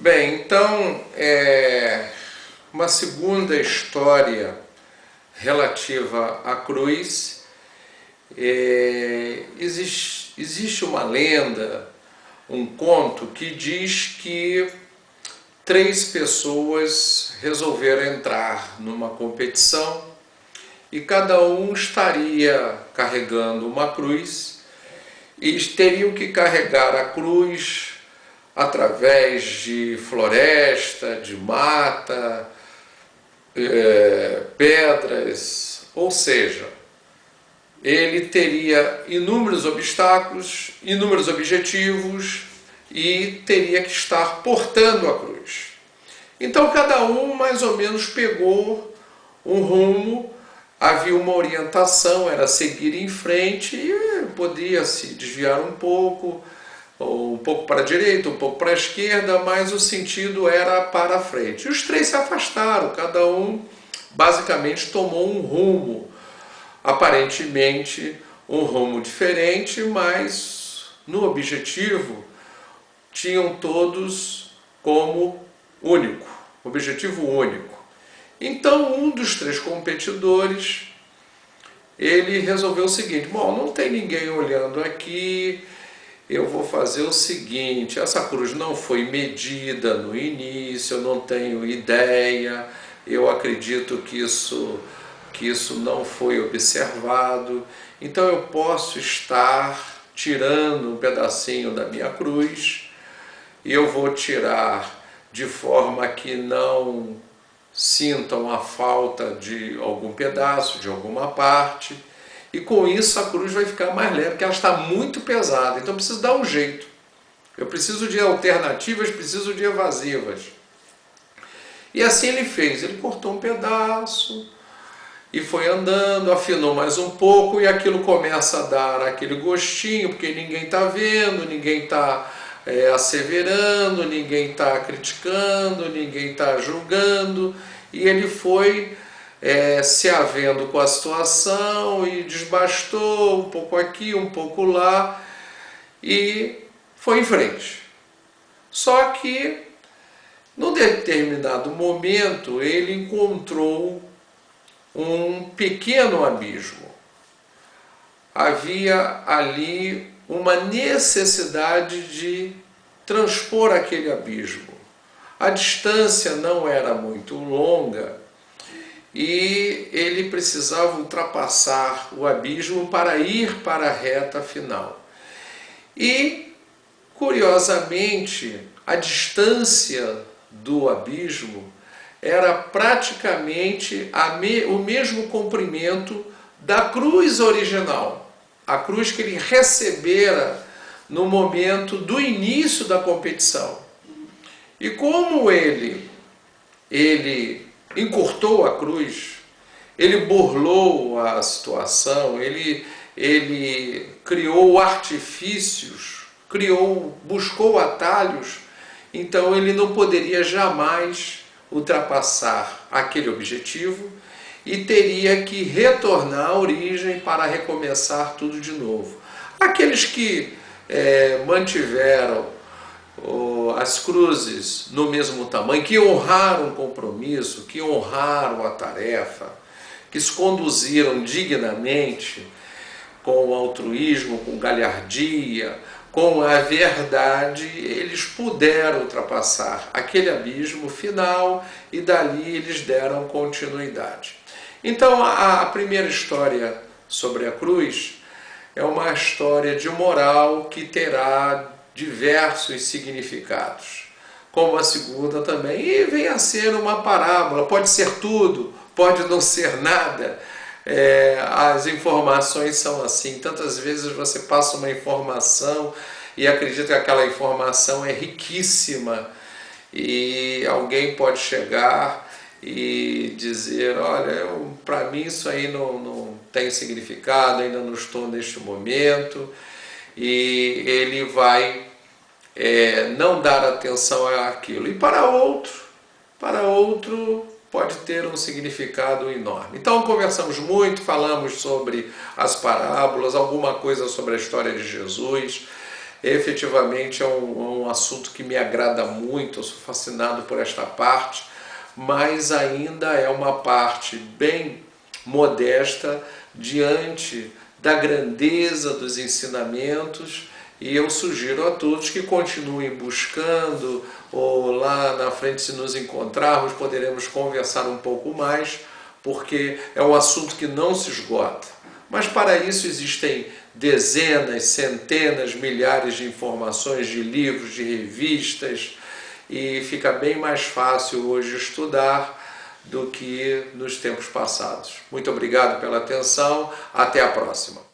Bem, então, uma segunda história relativa à cruz. Existe uma lenda, um conto que diz que três pessoas resolveram entrar numa competição e cada um estaria carregando uma cruz e teriam que carregar a cruz através de floresta, de mata, pedras, ou seja, ele teria inúmeros obstáculos, inúmeros objetivos e teria que estar portando a cruz. Então cada um mais ou menos pegou um rumo, havia uma orientação, era seguir em frente e podia se desviar um pouco para a direita, um pouco para a esquerda, mas o sentido era para a frente. E os três se afastaram, cada um basicamente tomou um rumo, aparentemente um rumo diferente, mas no objetivo tinham todos como único, objetivo único. Então um dos três competidores, ele resolveu o seguinte: bom, não tem ninguém olhando aqui, eu vou fazer o seguinte, essa cruz não foi medida no início, eu não tenho ideia, eu acredito que isso não foi observado, então eu posso estar tirando um pedacinho da minha cruz e eu vou tirar de forma que não sintam a falta de algum pedaço, de alguma parte, e com isso a cruz vai ficar mais leve, porque ela está muito pesada, então eu preciso dar um jeito. Eu preciso de alternativas, preciso de evasivas. E assim ele fez, ele cortou um pedaço e foi andando, afinou mais um pouco e aquilo começa a dar aquele gostinho, porque ninguém está vendo, ninguém está asseverando, ninguém está criticando, ninguém está julgando, e ele foi se havendo com a situação e desbastou um pouco aqui, um pouco lá e foi em frente. Só que num determinado momento ele encontrou um pequeno abismo. Havia ali uma necessidade de transpor aquele abismo. A distância não era muito longa e ele precisava ultrapassar o abismo para ir para a reta final. E, curiosamente, a distância do abismo era praticamente o mesmo comprimento da cruz original, a cruz que ele recebera no momento do início da competição. E como ele encurtou a cruz, ele burlou a situação, ele criou artifícios, buscou atalhos, então ele não poderia jamais ultrapassar aquele objetivo e teria que retornar à origem para recomeçar tudo de novo. Aqueles que mantiveram as cruzes no mesmo tamanho, que honraram o compromisso, que honraram a tarefa, que se conduziram dignamente, com altruísmo, com galhardia, com a verdade, eles puderam ultrapassar aquele abismo final e dali eles deram continuidade. Então a primeira história sobre a cruz é uma história de moral que terá diversos significados, como a segunda também, e vem a ser uma parábola, pode ser tudo, pode não ser nada. As informações são assim, tantas vezes você passa uma informação e acredita que aquela informação é riquíssima e alguém pode chegar e dizer: olha, para mim isso aí não tem significado, ainda não estou neste momento, e ele vai não dar atenção àquilo. E para outro pode ter um significado enorme. Então conversamos muito, falamos sobre as parábolas, alguma coisa sobre a história de Jesus, efetivamente é um assunto que me agrada muito, eu sou fascinado por esta parte, mas ainda é uma parte bem modesta diante da grandeza dos ensinamentos, e eu sugiro a todos que continuem buscando, ou lá na frente, se nos encontrarmos, poderemos conversar um pouco mais, porque é um assunto que não se esgota. Mas para isso existem dezenas, centenas, milhares de informações, de livros, de revistas, e fica bem mais fácil hoje estudar do que nos tempos passados. Muito obrigado pela atenção, até a próxima.